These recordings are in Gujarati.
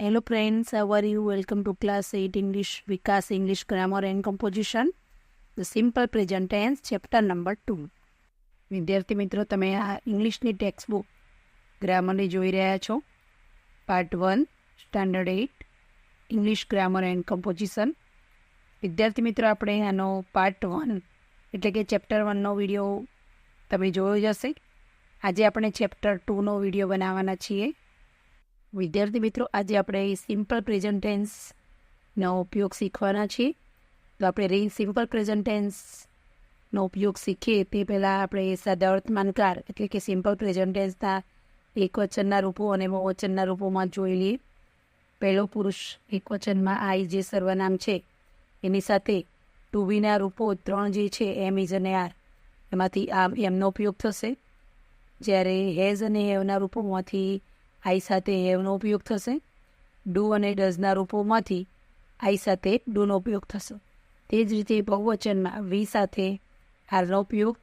Hello friends, how are you? Welcome to class 8 English, Vikas English Grammar and Composition, the simple present tense, chapter number 2. વિદ્યાર્થી મિત્રો, તમે આ ઇંગ્લિશની ટેક્સ્ટ બુક ગ્રામરની જોઈ રહ્યા છો. Part 1 standard 8 English grammar and composition. વિદ્યાર્થી મિત્રો, આપણે આનો પાર્ટ 1 એટલે કે ચેપ્ટર 1નો વિડીયો તમે જોયો જ હશે. આજે આપણે ચેપ્ટર 2નો વિડીયો બનાવવાના છીએ. વિદ્યાર્થી મિત્રો, આજે આપણે સિમ્પલ પ્રેઝન્ટ ટેન્સનો ઉપયોગ શીખવાના છીએ. તો આપણે સિમ્પલ પ્રેઝન્ટ ટેન્સનો ઉપયોગ શીખીએ તે પહેલાં આપણે સાદા વર્તમાનકાળ એટલે કે સિમ્પલ પ્રેઝન્ટ ટેન્સના એકવચનના રૂપો અને બહુવચનના રૂપોમાં જોઈ લઈએ. પહેલો પુરુષ એકવચનમાં આઈ જે સર્વનામ છે એની સાથે ટુ બીના રૂપો 3 જે છે એમ, ઇઝ અને આર, એમાંથી એમનો ઉપયોગ થશે. જ્યારે હેઝ અને હેવના રૂપોમાંથી આઈ સાથે હેવનો ઉપયોગ થશે. ડુ અને ડઝના રૂપોમાંથી આઈ સાથે ડુનો ઉપયોગ થશે. તે જ રીતે બહુવચનમાં વી સાથે આરનો ઉપયોગ,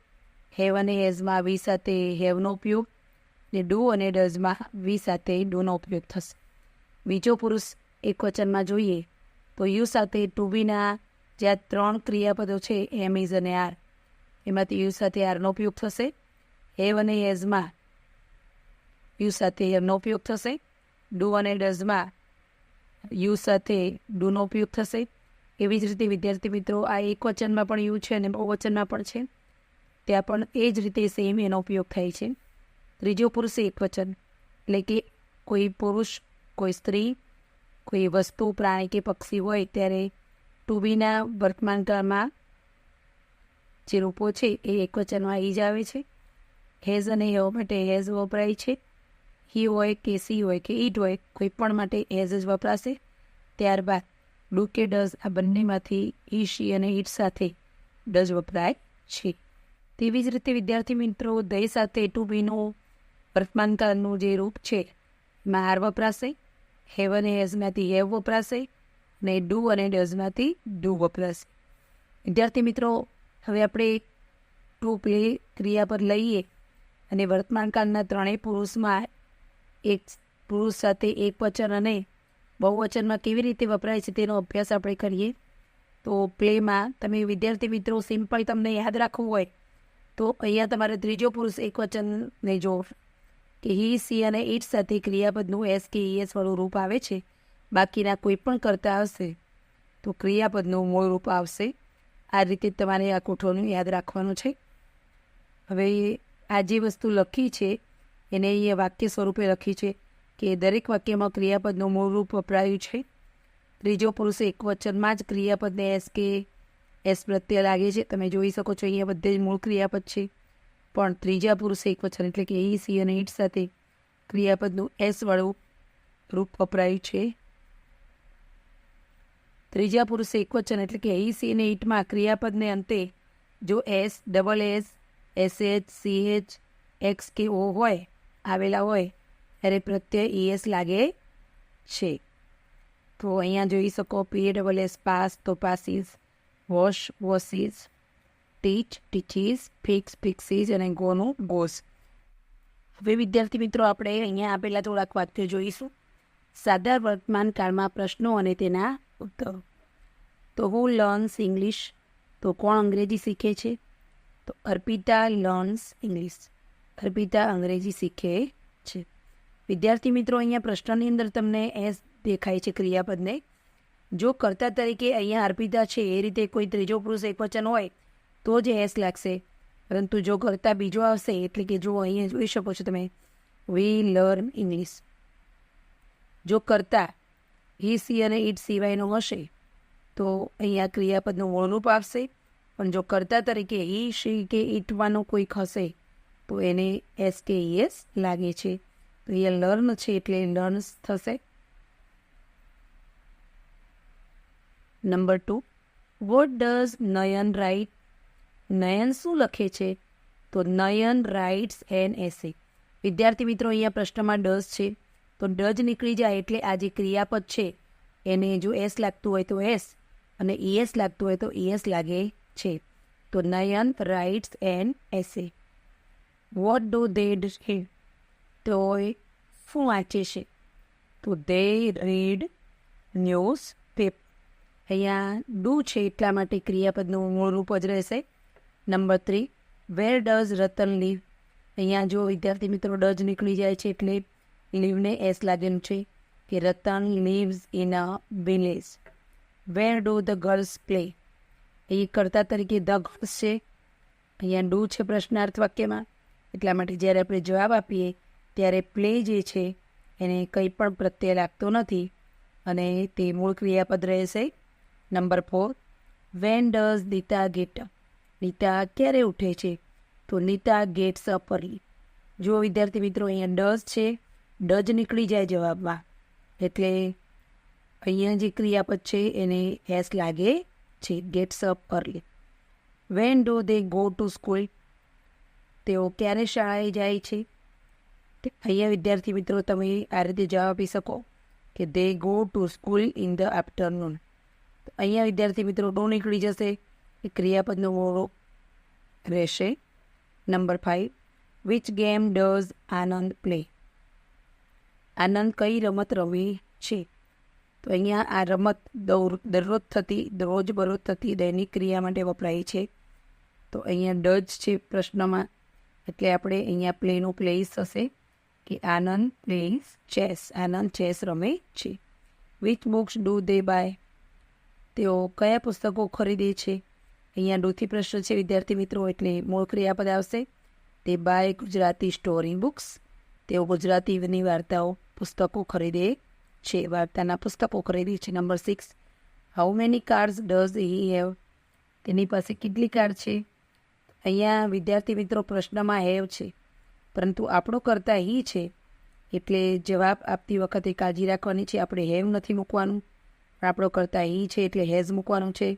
હેવ અને હેઝમાં વી સાથે હેવનો ઉપયોગ, ને ડુ અને ડઝમાં વી સાથે ડુનો ઉપયોગ થશે. બીજો પુરુષ એકવચનમાં જોઈએ તો યુ સાથે ટુ બીના જ્યાં 3 ક્રિયાપદો છે એમ, ઇઝ અને આર, એમાંથી યુ સાથે આરનો ઉપયોગ થશે. હેવ અને હેઝમાં યુ સાથે હેવનો ઉપયોગ થશે. ડુ અને ડઝમાં યુ સાથે ડુનો ઉપયોગ થશે. એવી જ રીતે વિદ્યાર્થી મિત્રો, આ એકવચનમાં પણ યુ છે અને બહુવચનમાં પણ છે, ત્યાં પણ એ જ રીતે સેમ એનો ઉપયોગ થાય છે. ત્રીજો પુરુષ એકવચન એટલે કે કોઈ પુરુષ, કોઈ સ્ત્રી, કોઈ વસ્તુ, પ્રાણી કે પક્ષી હોય ત્યારે ટુ બીના વર્તમાનકાળમાં જે રૂપો છે એ એકવચનમાં આવી જ આવે છે. હેઝ અને હેવ માટે હેઝ વપરાય છે. હી હોય કે સી હોય કે ઈટ હોય, કોઈ પણ માટે હેઝ જ વપરાશે. ત્યારબાદ ડુ કે ડઝ, આ બંનેમાંથી હી, શી અને ઈટ સાથે ડઝ વપરાય છે. તેવી જ રીતે વિદ્યાર્થી મિત્રો, દય સાથે ટુ બીનું વર્તમાનકાળનું જે રૂપ છે એમાં આર વપરાશે. હેવ અને હેઝમાંથી હેવ વપરાશે અને ડુ અને ડઝમાંથી ડુ વપરાશે. વિદ્યાર્થી મિત્રો, હવે આપણે ટુ પ્લે ક્રિયા પર લઈએ અને વર્તમાનકાળના ત્રણેય પુરુષમાં એક પુરુષ સાથે એક વચન અને બહુવચનમાં કેવી રીતે વપરાય છે તેનો અભ્યાસ આપણે કરીએ. તો પ્લેમાં તમે વિદ્યાર્થી મિત્રો સિમ્પલ તમને યાદ રાખવું હોય તો અહીંયા તમારે ત્રીજો પુરુષ એકવચનને જો કે હી, સી અને ઈટ સાથે ક્રિયાપદનું એસ કે ઈએસ વાળું રૂપ આવે છે. બાકીના કોઈ પણ કરતા આવશે તો ક્રિયાપદનું મૂળ રૂપ આવશે. આ રીતે તમારે આ કોઠોનું યાદ રાખવાનું છે. હવે આ જે વસ્તુ લખી છે એને અહીંયા વાક્ય સ્વરૂપે લખી છે કે દરેક વાક્યમાં ક્રિયાપદનું મૂળ રૂપ વપરાયું છે. ત્રીજો પુરુષ એકવચનમાં જ ક્રિયાપદને એસ કે એસ પ્રત્યય લાગે છે. તમે જોઈ શકો છો અહીંયા બધે જ મૂળ ક્રિયાપદ છે, પણ ત્રીજા પુરુષ એકવચન એટલે કે ઈ, સી અને ઈટ સાથે ક્રિયાપદનું એસ વાળું રૂપ વપરાયું છે. ત્રીજા પુરુષ એકવચન એટલે કે ઈ, સી અને ઈટમાં ક્રિયાપદને અંતે જો S, double S, SH, CH, x કે ઓ હોય આવેલા હોય ત્યારે પ્રત્યય ઈએસ લાગે છે. તો અહીંયા જોઈ શકો PASS પાસ તો પાસીસ, વોશ વોસીસ, ટીચ ટીચીસ, ફિક્સ ફિક્સીસ અને ગોનું ગોસ. હવે વિદ્યાર્થી મિત્રો, આપણે અહીંયા આપેલા થોડાક વાક્યો જોઈશું. સાદા વર્તમાન કાળમાં પ્રશ્નો અને તેના ઉત્તરો. તો હુ લર્ન્સ ઇંગ્લિશ, તો કોણ અંગ્રેજી શીખે છે? તો અર્પિતા લર્ન્સ ઇંગ્લિશ, અર્પિતા અંગ્રેજી શીખે છે. વિદ્યાર્થી મિત્રો, અહીંયા પ્રશ્નની અંદર તમને એસ દેખાય છે ક્રિયાપદને. જો કર્તા તરીકે અહીંયા અર્પિતા છે એ રીતે કોઈ ત્રીજો પુરુષ એકવચન હોય તો જ એસ લાગશે, પરંતુ જો કર્તા બીજો આવશે એટલે કે જો અહીંયા જોઈ શકો છો તમે વી લર્ન ઇંગ્લિશ, જો કર્તા હી, સી અને ઈટ સિવાયનો હશે તો અહીંયા ક્રિયાપદનું મૂળ રૂપ આવશે. પણ જો કર્તા તરીકે હી, શી કે ઈટવાનું કોઈક હશે તો એને એસ કે ઈએસ લાગે છે. તો અહીંયા લર્ન છે એટલે લર્ન્સ થશે. Number 2, what does Nayan write? Nayan શું લખે છે? તો નયન રાઇટ્સ એન એસે. વિદ્યાર્થી મિત્રો, અહીંયા પ્રશ્નમાં ડઝ છે તો ડઝ નીકળી જાય એટલે આ જે ક્રિયાપદ છે એને જો એસ લાગતું હોય તો એસ અને ઈએસ લાગતું હોય તો ઈએસ લાગે છે. તો Nayan writes an essay. What do they do? તો શું વાંચે છે? તો દે રીડ ન્યૂઝ પેપર. અહીંયા ડુ છે એટલા માટે ક્રિયાપદનું મૂળ રૂપ જ રહેશે. Number 3, where does Ratan live. અહીંયા જો વિદ્યાર્થી મિત્રો ડઝ નીકળી જાય છે એટલે લીવને એસ લાગેલું છે કે Ratan lives in a village. Where do the girls play. એ કર્તા તરીકે ધ ગર્લ્સ છે. અહીંયા ડુ છે પ્રશ્નાર્થ વાક્યમાં, એટલા માટે જ્યારે આપણે જવાબ આપીએ ત્યારે પ્લે જે છે એને કંઈ પણ પ્રત્યય લાગતો નથી અને તે મૂળ ક્રિયાપદ રહેશે. Number 4, when does Nita get up. Nita ક્યારે ઉઠે છે? તો નીતા ગેટ્સ અપ અર્લી. જો વિદ્યાર્થી મિત્રો અહીંયા ડઝ છે, ડઝ નીકળી જાય જવાબમાં એટલે અહીંયા જે ક્રિયાપદ છે એને એસ લાગે છે, gets up early. When do they go to school. તેઓ ક્યારે શાળાએ જાય છે? અહીંયા વિદ્યાર્થી મિત્રો તમે આ રીતે જવાબ આપી શકો કે દે go to school in the afternoon. અહીંયા વિદ્યાર્થી મિત્રો ડો નીકળી જશે, એ ક્રિયાપદનો મૂળ રહેશે. Number 5, which game does Anand play. Anand કઈ રમત રમે છે? તો અહીંયા આ રમત દરરોજ થતી, રોજબરોજ થતી દૈનિક ક્રિયા માટે વપરાય છે. તો અહીંયા ડઝ છે પ્રશ્નમાં એટલે આપણે અહીંયા પ્લેનું પ્લેસ થશે કે Anand plays chess. Anand chess રમે છે. Which books do they buy. તેઓ કયા પુસ્તકો ખરીદે છે? અહીંયા ડુથી પ્રશ્ન છે વિદ્યાર્થી મિત્રો એટલે મૂળ ક્રિયાપદ આવશે. તે બાય ગુજરાતી સ્ટોરી બુક્સ. તેઓ ગુજરાતીની વાર્તાઓ પુસ્તકો ખરીદે છે, વાર્તાના પુસ્તકો ખરીદે છે. Number 6, how many cars does he have. તેની પાસે કેટલી કાર છે? અહીંયા વિદ્યાર્થી મિત્રો પ્રશ્નમાં હેવ છે, પરંતુ આપણો કરતા હી છે એટલે જવાબ આપતી વખતે કાળજી રાખવાની છે. આપણે હેવ નથી મૂકવાનું, પણ આપણો કરતા હી છે એટલે હેઝ મૂકવાનું છે.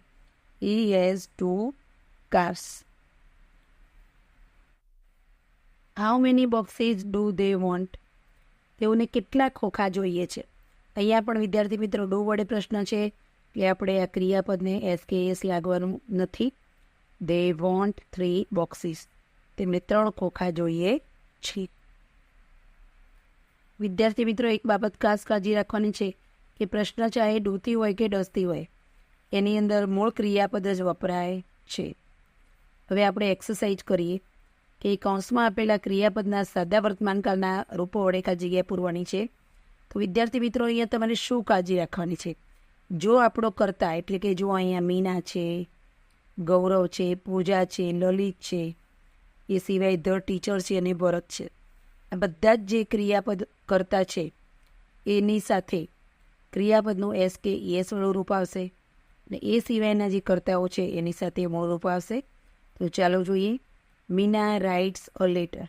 He has 2 cars. How many boxes do they want. તેઓને કેટલા ખોખા જોઈએ છે? અહીંયા પણ વિદ્યાર્થી મિત્રો ડુ વડે પ્રશ્ન છે એટલે આપણે આ ક્રિયાપદને એસ કે એસ લાગવાનું નથી. They want 3 boxes. તેમને 3 ખોખા જોઈએ છે. વિદ્યાર્થી મિત્રો એક બાબત ખાસ કાળજી રાખવાની છે કે પ્રશ્ન ચાહે ડુથી હોય કે ડઝથી હોય, એની અંદર મૂળ ક્રિયાપદ જ વપરાય છે. હવે આપણે એક્સરસાઇઝ કરીએ કે કૌંસમાં આપેલા ક્રિયાપદના સાદા વર્તમાનકાળના રૂપો વડે આ જગ્યા પૂરવાની છે. તો વિદ્યાર્થી મિત્રો અહીંયા તમારે શું કાળજી રાખવાની છે? જો આપણો કરતા એટલે કે જો અહીંયા મીના છે, ગૌરવ છે, પૂજા છે, લલિત છે, એ સિવાય ધ ટીચર છે અને ભરત છે, આ બધા જ જે ક્રિયાપદ કરતા છે એની સાથે ક્રિયાપદનું એસ કે એસ વાળું રૂપ આવશે અને એ સિવાયના જે કર્તાઓ છે એની સાથે મૂળ રૂપ આવશે. તો ચાલો જોઈએ. Meena writes a letter.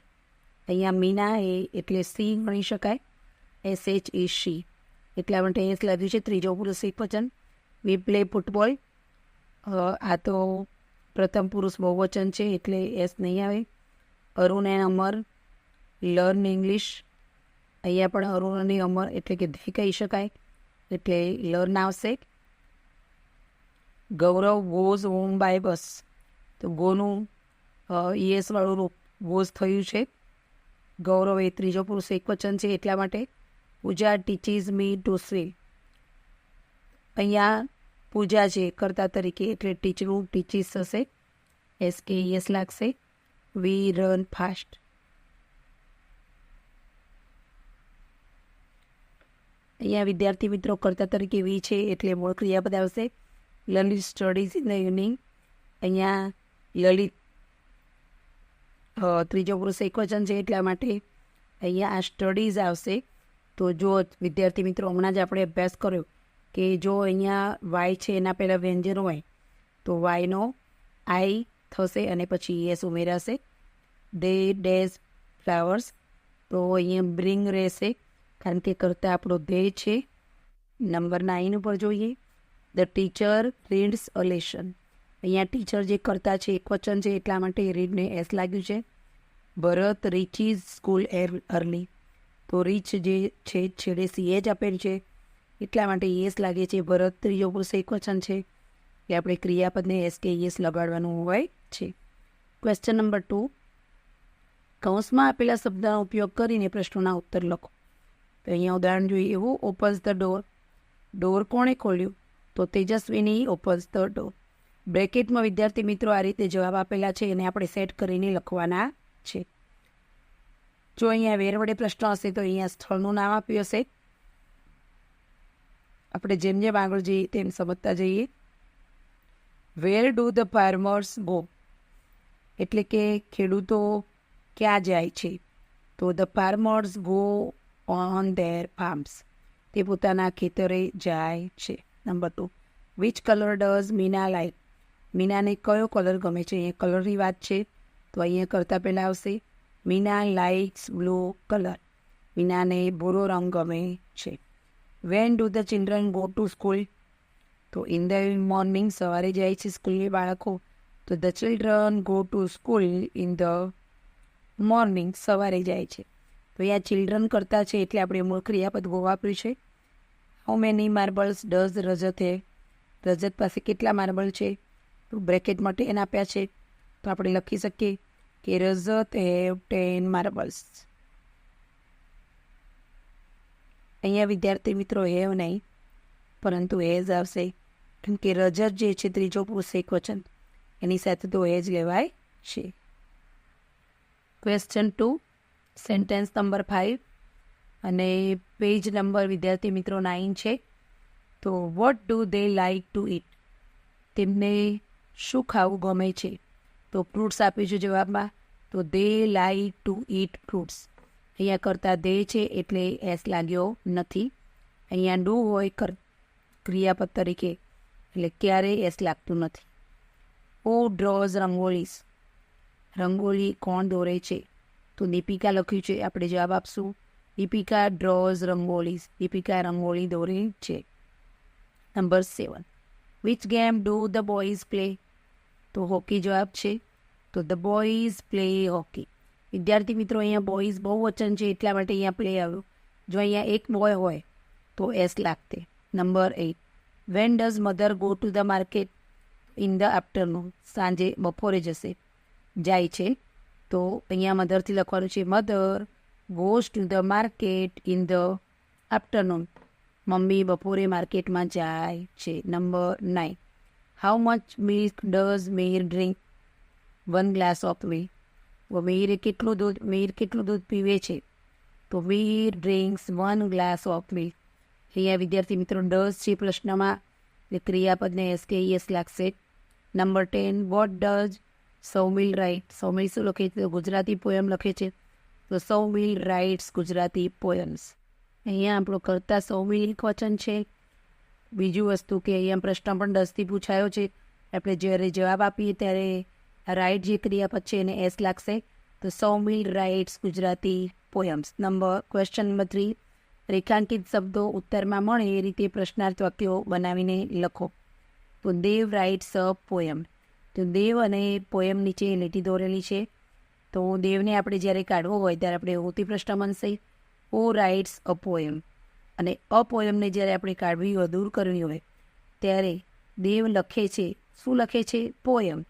અહીંયા મીના એ એટલે સી ગણી શકાય. SH ઇઝ શી, એટલા માટે એસ લાગ્યું છે. ત્રીજો પુરુષ એકવચન. We play football. આ તો પ્રથમ પુરુષ બહુવચન છે એટલે એસ નહીં આવે. Arun and Amar learn English. અહીંયા પણ અરુણ અને અમર એટલે કે ધે કહી શકાય એટલે લર્ન આવશે. ગૌરવ ગોઝ હોમ બાય બસ. તો ગોનું ES વાળું રૂપ વોઝ થયું છે. ગૌરવ એ ત્રીજો પુરુષ એકવચન છે એટલા માટે. પૂજા ટીચીઝ મી ટુ સ્વિમ. અહીંયા પૂજા છે કર્તા તરીકે એટલે ટીચરું ટીચીસ થશે, SKES લાગશે. વી રન ફાસ્ટ. અહીંયા વિદ્યાર્થી મિત્રો કર્તા તરીકે વી છે એટલે મૂળ ક્રિયાપદ આવશે. Lalit studies in the evening. અહીંયા લલિત ત્રીજો પુરુષ એકવચન છે એટલા માટે અહીંયા આ સ્ટડીઝ આવશે. તો જો વિદ્યાર્થી મિત્રો હમણાં જ આપણે અભ્યાસ કર્યો કે જો અહીંયા વાય છે એના પહેલાં વ્યંજન હોય તો વાયનો આઈ થશે અને પછી એસ ઉમેરાશે. દે ડેઝ ફ્લાવર્સ. તો અહીંયા બ્રિંગ રહેશે કારણ કે કરતા આપણો ધે છે. નંબર 9 ઉપર જોઈએ. The teacher reads a lesson. અહીંયા ટીચર જે કરતા છે એકવચન છે એટલા માટે રીડને એસ લાગ્યું છે. ભરત રીચીઝ સ્કૂલ અર્લી. તો રીચ જે છે છેડે સી જ આપેલ છે એટલા માટે એસ લાગે છે. ભરત ત્રીજો પુરુષ એકવચન છે કે આપણે ક્રિયાપદને એસ કે એસ લગાડવાનું હોય છે. Question number 2. કૌંસમાં આપેલા શબ્દનો ઉપયોગ કરીને પ્રશ્નોના ઉત્તર લખો. તો અહીંયા ઉદાહરણ જોઈએ એવું. ઓપન્સ ધ ડોર, ડોર કોણે ખોલ્યું? તો તેજસ્વીની ઓપન્સ ધ ડોર. બ્રેકેટમાં વિદ્યાર્થી મિત્રો આ રીતે જવાબ આપેલા છે એને આપણે સેટ કરીને લખવાના છે. જો અહીંયા વેર વડે પ્રશ્ન હશે તો અહીંયા સ્થળનું નામ આપ્યું હશે. આપણે જેમ જેમ આગળ જઈએ તેમ સમજતા જઈએ. Where do the farmers go, એટલે કે ખેડૂતો ક્યાં જાય છે? તો the farmers go on their farms, તે પોતાના ખેતરે જાય છે. Number 2, which colour does Meena like, મીનાને કયો કલર ગમે છે? અહીંયા કલરની વાત છે તો અહીંયા કરતાં પહેલાં આવશે મીના લાઇક્સ બ્લુ કલર, મીનાને ભૂરો રંગ ગમે છે. When do the children go to school, તો ઇન ધ મોર્નિંગ, સવારે જાય છે સ્કૂલની બાળકો. તો the children go to school in the morning, સવારે જાય છે. તો અહીંયા ચિલ્ડ્રન કરતા છે એટલે આપણે મૂળ ક્રિયાપદ ગો વાપર્યું છે. હાઉ મેની માર્બલ્સ ડઝ રજત હે, રજત પાસે કેટલા માર્બલ છે? તો બ્રેકેટમાં 10 આપ્યા છે તો આપણે લખી શકીએ કે રજત હેવ 10 માર્બલ્સ. અહીંયા વિદ્યાર્થી મિત્રો હેવ નહીં પરંતુ હેઝ આવશે, કેમ કે રજત જે છે ત્રીજો પુરુષ એકવચન, એની સાથે તો હેઝ લેવાય છે. ક્વેશ્ચન 2, સેન્ટેન્સ નંબર 5 અને પેજ નંબર વિદ્યાર્થી મિત્રો 9 છે. તો what do they like to it, તેમને શું ખાવું ગમે છે? તો ફ્રૂટ્સ આપ્યું છે જવાબમાં, તો દે લાઇક ટુ ઇટ ફ્રૂટ્સ. અહીંયા કરતાં દે છે એટલે એસ લાગ્યો નથી. અહીંયા ડુ હોય ક્રિયાપદ તરીકે એટલે ક્યારેય એસ લાગતું નથી. હુ ડ્રોઝ રંગોલીસ, રંગોલી કોણ દોરે છે? તો દીપિકા લખ્યું છે, આપણે જવાબ આપશું દીપિકા ડ્રોઝ રંગોલીસ, દીપિકા રંગોળી દોરે છે. Number 7, which game do the boys play, તો હોકી જવાબ છે, તો ધ બોયઝ પ્લે હોકી. વિદ્યાર્થી મિત્રો અહીંયા બોયઝ બહુ વચન છે એટલા માટે અહીંયા પ્લે આવ્યું. જો અહીંયા એક બોય હોય તો એસ લાગતે. Number 8, when does mother go to the market, in the afternoon, સાંજે બપોરે જશે જાય છે. તો અહીંયા મધરથી લખવાનું છે mother goes to the market in the afternoon, મમ્મી બપોરે માર્કેટમાં જાય છે. Number 9, how much milk does Meer drink, 1 glass of milk, Meer કેટલું દૂધ પીવે છે? તો Meer drinks 1 glass of milk. અહીંયા વિદ્યાર્થી મિત્રો ડઝ છે પ્રશ્નમાં, એટલે ક્રિયાપદને SKES લાગશે. Number 10, what does Saumil write, Saumil શું લખે છે? ગુજરાતી પોયમ લખે છે, તો સૌમિલ રાઇટ્સ ગુજરાતી પોયમ્સ. અહીંયા આપણો કરતા સૌમિલ એક વચન છે. બીજું વસ્તુ કે અહીંયા પ્રશ્ન પણ 10થી પૂછાયો છે, આપણે જ્યારે જવાબ આપીએ ત્યારે રાઇટ જે ક્રિયાપદ છે એને એસ લાગશે. તો Saumil writes Gujarati poems. Question number 3, રેખાંકિત શબ્દો ઉત્તરમાં મળે એ રીતે પ્રશ્નાર્થ વાક્યો બનાવીને લખો. તો દેવ રાઇટ્સ અ પોયમ, તો દેવ અને પોયમ નીચે લીટી દોરેલી છે. તો દેવને આપણે જ્યારે કાઢવો હોય ત્યારે આપણે હોતી પ્રશ્ન બનશે હુ રાઇટ્સ અ પોયમ, અને અપોયમને જ્યારે આપણે કાઢવી હોય, દૂર કરવી હોય ત્યારે દેવ લખે છે, શું લખે છે? પોયમ.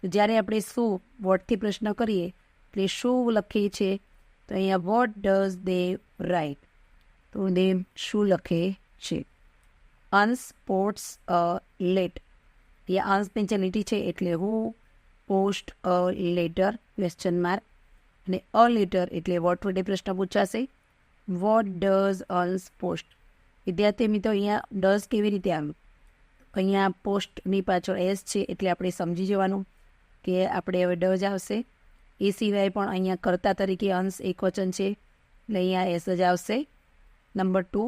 તો જ્યારે આપણે શું વોટથી પ્રશ્ન કરીએ એટલે શું લખીએ છીએ? તો અહીંયા વોટ ડઝ દેવ રાઇટ, તો દેવ શું લખે છે? અંશ પોસ્ટ અ લેટ, એ અંશ નીચે લીટી છે એટલે who post a letter question mark, અને અ લેટર એટલે વોટ વડે પ્રશ્ન પૂછાશે. What does Ansh post. વિદ્યાર્થી મિત્રો અહીંયા ડઝ કેવી રીતે આવ્યું? અહીંયા પોસ્ટની પાછળ એસ છે એટલે આપણે સમજી જવાનું કે આપણે હવે ડઝ આવશે. એ સિવાય પણ અહીંયા કર્તા તરીકે અંશ એક વચન છે એટલે અહીંયા એસ જ આવશે. Number 2,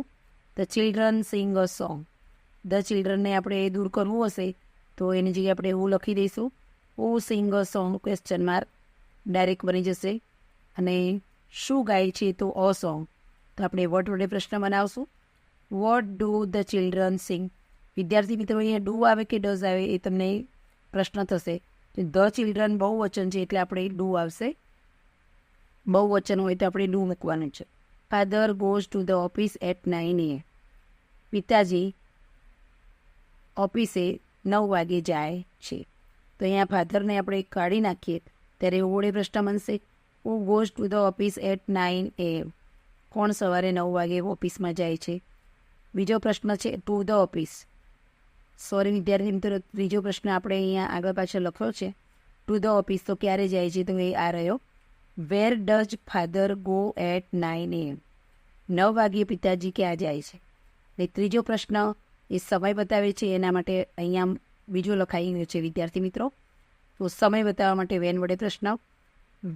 the children sing a song, the ચિલ્ડ્રનને આપણે દૂર કરવું હશે તો એની જગ્યાએ આપણે હું લખી દઈશું who sing a song question mark, direct બની જશે. અને શું ગાય છે? તો અ સોંગ, તો આપણે વોટ વડે પ્રશ્ન બનાવશું. વોટ ડુ ધ ચિલ્ડ્રન સિંગ. વિદ્યાર્થી મિત્રો અહીંયા ડુ આવે કે ડઝ આવે એ તમને પ્રશ્ન થશે. તો ધ ચિલ્ડ્રન બહુ વચન છે એટલે આપણે ડુ આવશે. બહુ વચન હોય તો આપણે ડુ મૂકવાનું છે. Father goes to the office at 9 AM, પિતાજી ઓફિસે 9 વાગે જાય છે. તો અહીંયા ફાધરને આપણે કાઢી નાખીએ ત્યારે વડે પ્રશ્ન બનશે who goes to the office at 9 AM, કોણ સવારે 9 વાગે ઓફિસમાં જાય છે? બીજો પ્રશ્ન છે ટુ ધ ઓફિસ. સોરી વિદ્યાર્થી મિત્રો, ત્રીજો પ્રશ્ન આપણે અહીંયા આગળ પાછળ લખ્યો છે. ટુ ધ ઓફિસ તો ક્યારે જાય છે? તો એ આ રહ્યો. Where does father go at 9 AM? 9 વાગ્યે પિતાજી ક્યાં જાય છે? એટલે ત્રીજો પ્રશ્ન એ સમય બતાવે છે, એના માટે અહીંયા બીજો લખાઈ ગયો છે વિદ્યાર્થી મિત્રો. તો સમય બતાવવા માટે વેન વડે પ્રશ્ન.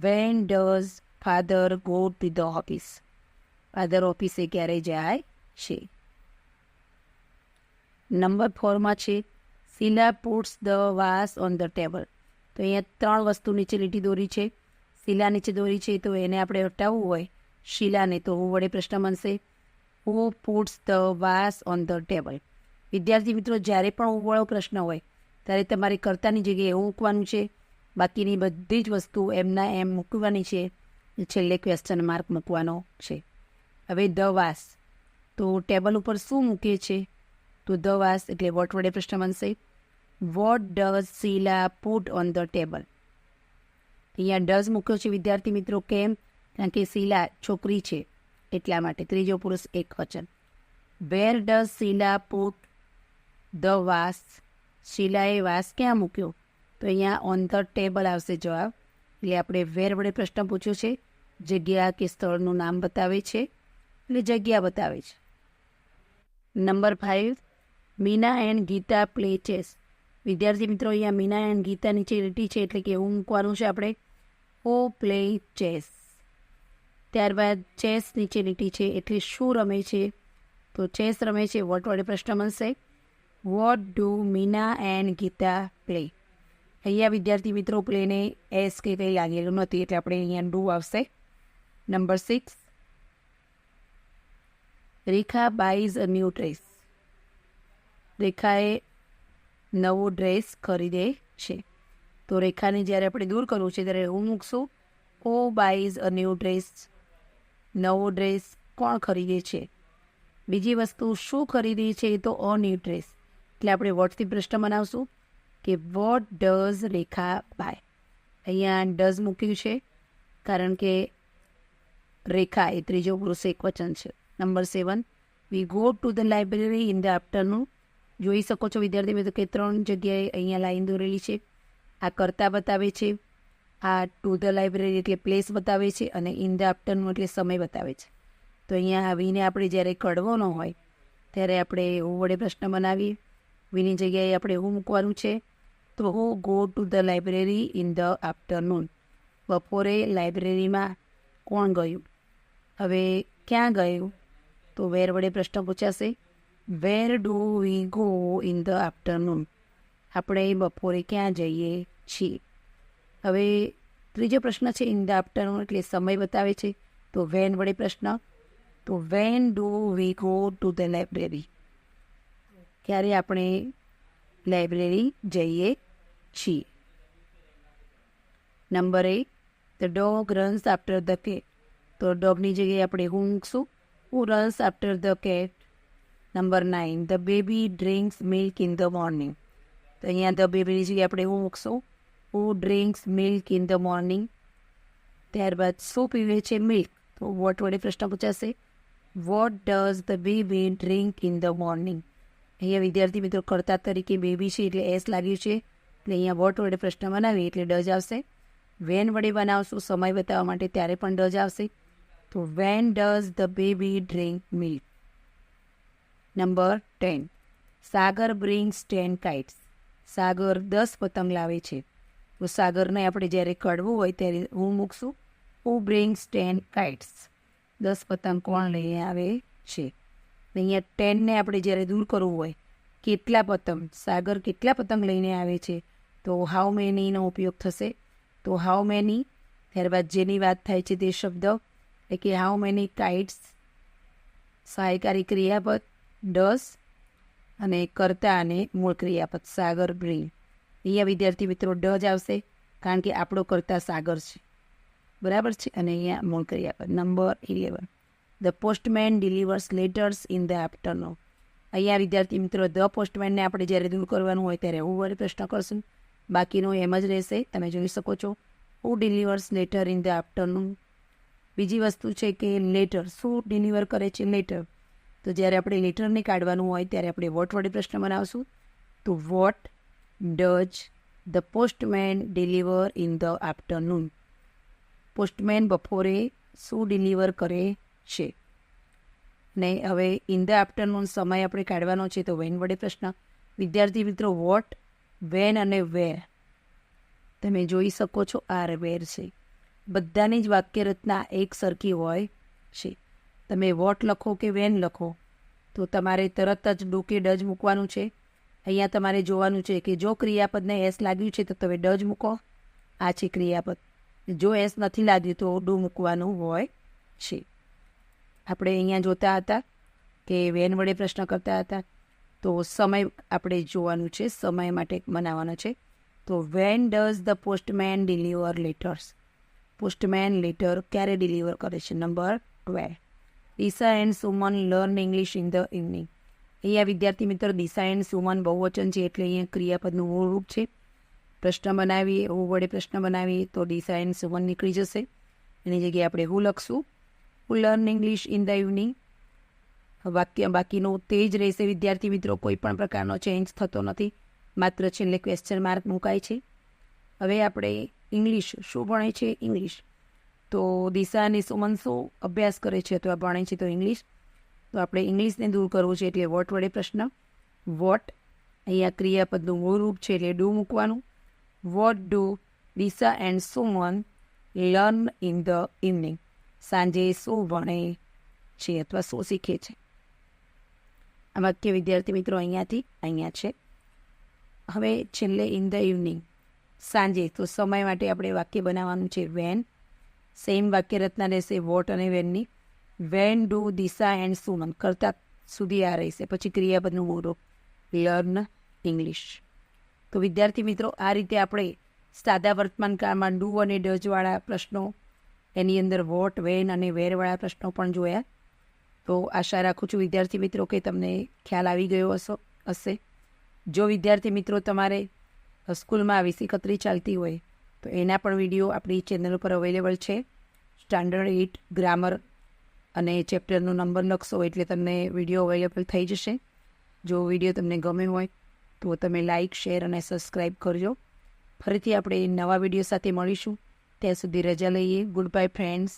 When does father go to the office? Father ઓફિસે ક્યારે જાય છે? નંબર 4માં છે Sheela puts the vase on the table. તો અહીંયા 3 વસ્તુ નીચે લીટી દોરી છે. શીલા નીચે દોરી છે, તો એને આપણે હટાવવું હોય શીલાને, તો હું વડે પ્રશ્ન બનશે who puts the vase on the table? વિદ્યાર્થી મિત્રો, જ્યારે પણ ઉવાળો પ્રશ્ન હોય ત્યારે તમારે કર્તાની જગ્યાએ એવું મૂકવાનું છે, બાકીની બધી જ વસ્તુ એમના એમ મૂકવાની છે, છેલ્લે ક્વેશ્ચન માર્ક મૂકવાનો છે. હવે ધ વાસ, તો ટેબલ ઉપર શું મૂકે છે? તો ધ વાસ એટલે વોટ વડે પ્રશ્ન બનશે what does Sheela put on the table? અહીંયા ડઝ મૂક્યો છે વિદ્યાર્થી મિત્રો. કેમ? કારણ કે શીલા છોકરી છે એટલા માટે. ત્રીજો પુરુષ એક વચન. Where does Sheela put the vase? શીલાએ વાસ ક્યાં મૂક્યો? તો અહીંયા ઓન ધ ટેબલ આવશે જવાબ. એટલે આપણે વેર વડે પ્રશ્ન પૂછ્યો છે, જગ્યા કે સ્થળનું નામ બતાવે છે, એટલે જગ્યા બતાવે છે. Number 5 Meena and Geeta play chess. વિદ્યાર્થી મિત્રો, અહીંયા મીના એન્ડ ગીતા નીચે લીટી છે, એટલે કે એવું મૂકવાનું છે આપણે હુ પ્લે ચેસ. ત્યારબાદ ચેસ નીચે લીટી છે, એટલે શું રમે છે? તો ચેસ રમે છે. વોટ વડે પ્રશ્ન બનશે what do Meena and Geeta play? અહીંયા વિદ્યાર્થી મિત્રો પ્લેને એસ કે કંઈ લાગેલું નથી, એટલે આપણે અહીંયા ડુ આવશે. Number 6 Rekha buys a new dress. રેખાએ નવો ડ્રેસ ખરીદે છે. તો રેખાને જ્યારે આપણે દૂર કરવું છે ત્યારે હું મૂકશું હુ બાઈઝ અ ન્યૂ ડ્રેસ? નવો ડ્રેસ કોણ ખરીદે છે? બીજી વસ્તુ શું ખરીદે છે? તો અ ન્યૂ ડ્રેસ. એટલે આપણે વોટથી પ્રશ્ન બનાવશું કે વોટ ડઝ રેખા બાય? અહીંયા ડઝ મૂક્યું છે કારણ કે રેખા એ ત્રીજો પુરુષ એક વચન છે. Number 7 V go to the library in the afternoon. જોઈ શકો છો વિદ્યાર્થી મિત્રો કે 3 જગ્યાએ અહીંયા લાઈન દોરેલી છે. આ કર્તા બતાવે છે, આ ટુ ધ લાઇબ્રેરી એટલે પ્લેસ બતાવે છે, અને ઇન ધ આફ્ટરનૂન એટલે સમય બતાવે છે. તો અહીંયા વીને આપણે જ્યારે કળવાનો હોય ત્યારે આપણે હું વડે પ્રશ્ન બનાવીએ. વીની જગ્યાએ આપણે હું મૂકવાનું છે, તો હું go to the library in the afternoon. બપોરે લાઇબ્રેરીમાં કોણ ગયું? હવે ક્યાં ગયું? તો વેર વડે પ્રશ્ન પૂછાશે where do we go in the afternoon? આપણે બપોરે ક્યાં જઈએ છીએ? હવે ત્રીજો પ્રશ્ન છે ઇન ધ આફ્ટરનૂન એટલે સમય બતાવે છે, તો વેન વડે પ્રશ્ન. તો when do we go to the library? ક્યારે આપણે લાઇબ્રેરી જઈએ છીએ? Number 8 the dog runs after the cat. તો ડોગની જગ્યાએ આપણે હું મૂકશું who runs after the cat? Number 9 the baby drinks milk in the morning. તો અહીંયા ધ બેબીની જગ્યાએ આપણે હું મૂકશું who drinks milk in the morning. ત્યારબાદ શું પીવે છે? મિલ્ક. તો વોટ વડે પ્રશ્ન પૂછાશે what does the baby drink in the morning? અહીંયા વિદ્યાર્થી મિત્રો કર્તા તરીકે બેબી છે એટલે એસ લાગ્યું છે, એટલે અહીંયા વોટ વડે પ્રશ્ન બનાવીએ એટલે ડઝ આવશે. વેન વડે બનાવશું સમય બતાવવા માટે ત્યારે પણ ડઝ આવશે. તો when does the baby drink milk? Number 10 Sagar brings 10 kites. Sagar 10 પતંગ લાવે છે. તો સાગરને આપણે જ્યારે કડવું હોય ત્યારે હું મૂકશું હુ બ્રિંગ્સ 10 કાઇટ્સ? 10 પતંગ કોણ લઈને આવે છે? અહીંયા 10ને આપણે જ્યારે દૂર કરવું હોય કેટલા પતંગ, સાગર કેટલા પતંગ લઈને આવે છે, તો હાઉ મેનીનો ઉપયોગ થશે. તો હાઉ મેની, ત્યારબાદ જેની વાત થાય છે તે શબ્દ એટલે કે હાઉ મેની કાઇટ્સ, સહાયકારી ક્રિયાપદ ડસ, અને કર્તા અને મૂળ ક્રિયાપદ સાગર બ્રિંગ. અહીંયા વિદ્યાર્થી મિત્રો ડજ આવશે કારણ કે આપણો કર્તા સાગર છે, બરાબર છે, અને અહીંયા મૂળ ક્રિયાપદ. Number 11 the postman delivers letters in the afternoon. અહીંયા વિદ્યાર્થી મિત્રો ધ પોસ્ટમેનને આપણે જ્યારે દૂર કરવાનું હોય ત્યારે હું વડે પ્રશ્ન કરશું, બાકીનો એમ જ રહેશે. તમે જોઈ શકો છો who delivers letter in the afternoon. બીજી વસ્તુ છે કે લેટર, શું ડિલિવર કરે છે લેટર. તો જ્યારે આપણે લેટરને કાઢવાનું હોય ત્યારે આપણે વોટ વડે પ્રશ્ન બનાવશું. તો what does the postman deliver in the afternoon. Postman બપોરે શું ડિલિવર કરે છે. ને હવે ઇન ધ આફ્ટરનૂન સમય આપણે કાઢવાનો છે, તો વેન વડે પ્રશ્ન. વિદ્યાર્થી મિત્રો, વોટ, વેન અને વેર તમે જોઈ શકો છો આર વેર છે. બધાની જ વાક્ય રચના એક સરખી હોય છે. તમે વોટ લખો કે વેન લખો તો તમારે તરત જ ડુ કે ડઝ મૂકવાનું છે. અહીંયા તમારે જોવાનું છે કે જો ક્રિયાપદને એસ લાગ્યું છે તો તમે ડઝ મૂકો, આ છે ક્રિયાપદ. જો એસ નથી લાગ્યું તો ડુ મૂકવાનું હોય છે. આપણે અહીંયા જોતા હતા કે વેન વડે પ્રશ્ન કરતા હતા, તો સમય આપણે જોવાનું છે, સમય માટે બનાવવાનો છે. તો when does the postman deliver letters. Postman letter ક્યારે ડિલિવર કરે છે. Number 12. Disha and Suman learn English in the evening. અહીંયા વિદ્યાર્થી મિત્ર દિશા એન્ડ સુમન બહુવચન છે એટલે અહીંયા ક્રિયાપદનું મૂળ રૂપ છે. પ્રશ્ન બનાવીએ, હું વડે પ્રશ્ન બનાવીએ તો દિશા એન્ડ સુમન નીકળી જશે. એની જગ્યાએ આપણે હું લખશું. હું learn English in the evening. વાક્ય બાકીનું તે જ રહેશે વિદ્યાર્થી મિત્રો, કોઈ પણ પ્રકારનો ચેન્જ થતો નથી, માત્ર છેલ્લે ક્વેશ્ચન માર્ક મુકાય છે. હવે આપણે ઇંગ્લિશ શું ભણે છે. ઇંગ્લિશ તો દિશા અને સુમન શું અભ્યાસ કરે છે તો આ ભણે છે તો ઇંગ્લિશ. તો આપણે ઇંગ્લિશને દૂર કરવું છે એટલે વોટ વડે પ્રશ્ન. વોટ અહીંયા ક્રિયાપદનું મૂળ રૂપ છે એટલે ડુ મૂકવાનું. What do Disha and Suman learn in the evening. સાંજે શું ભણે છે અથવા શું શીખે છે. આ વાક્ય વિદ્યાર્થી મિત્રો અહીંયાથી અહીંયા છે. હવે છેલ્લે ઇન ધ ઇવનિંગ, સાંજે. તો સમય માટે આપણે વાક્ય બનાવવાનું છે વેન. સેમ વાક્ય રચના રહેશે વોટ અને વેનની. When do Disha and Suman કરતા સુધી આ રહેશે. પછી ક્રિયાપદનું મૂળ રૂપ લર્ન ઇંગ્લિશ. તો વિદ્યાર્થી મિત્રો, આ રીતે આપણે સાદા વર્તમાન કાળમાં ડુ અને ડઝવાળા પ્રશ્નો, એની અંદર વોટ, વેન અને વેરવાળા પ્રશ્નો પણ જોયા. તો આશા રાખું છું વિદ્યાર્થી મિત્રો કે તમને ખ્યાલ આવી ગયો હશે. જો વિદ્યાર્થી મિત્રો તમારે સ્કૂલમાં વિષયકત્રી ચાલતી હોય તો એના પણ વિડીયો આપણી ચેનલ પર અવેલેબલ છે. સ્ટાન્ડર્ડ 8 ગ્રામર અને ચેપ્ટરનો નંબર લખશો એટલે તમને વિડીયો અવેલેબલ થઈ જશે. જો વિડીયો તમને ગમે હોય તો તમે લાઇક, શેર અને સબસ્ક્રાઈબ કરજો. ફરીથી આપણે નવા વિડીયો સાથે મળીશું. ત્યાં સુધી રજા લઈએ. Good bye friends.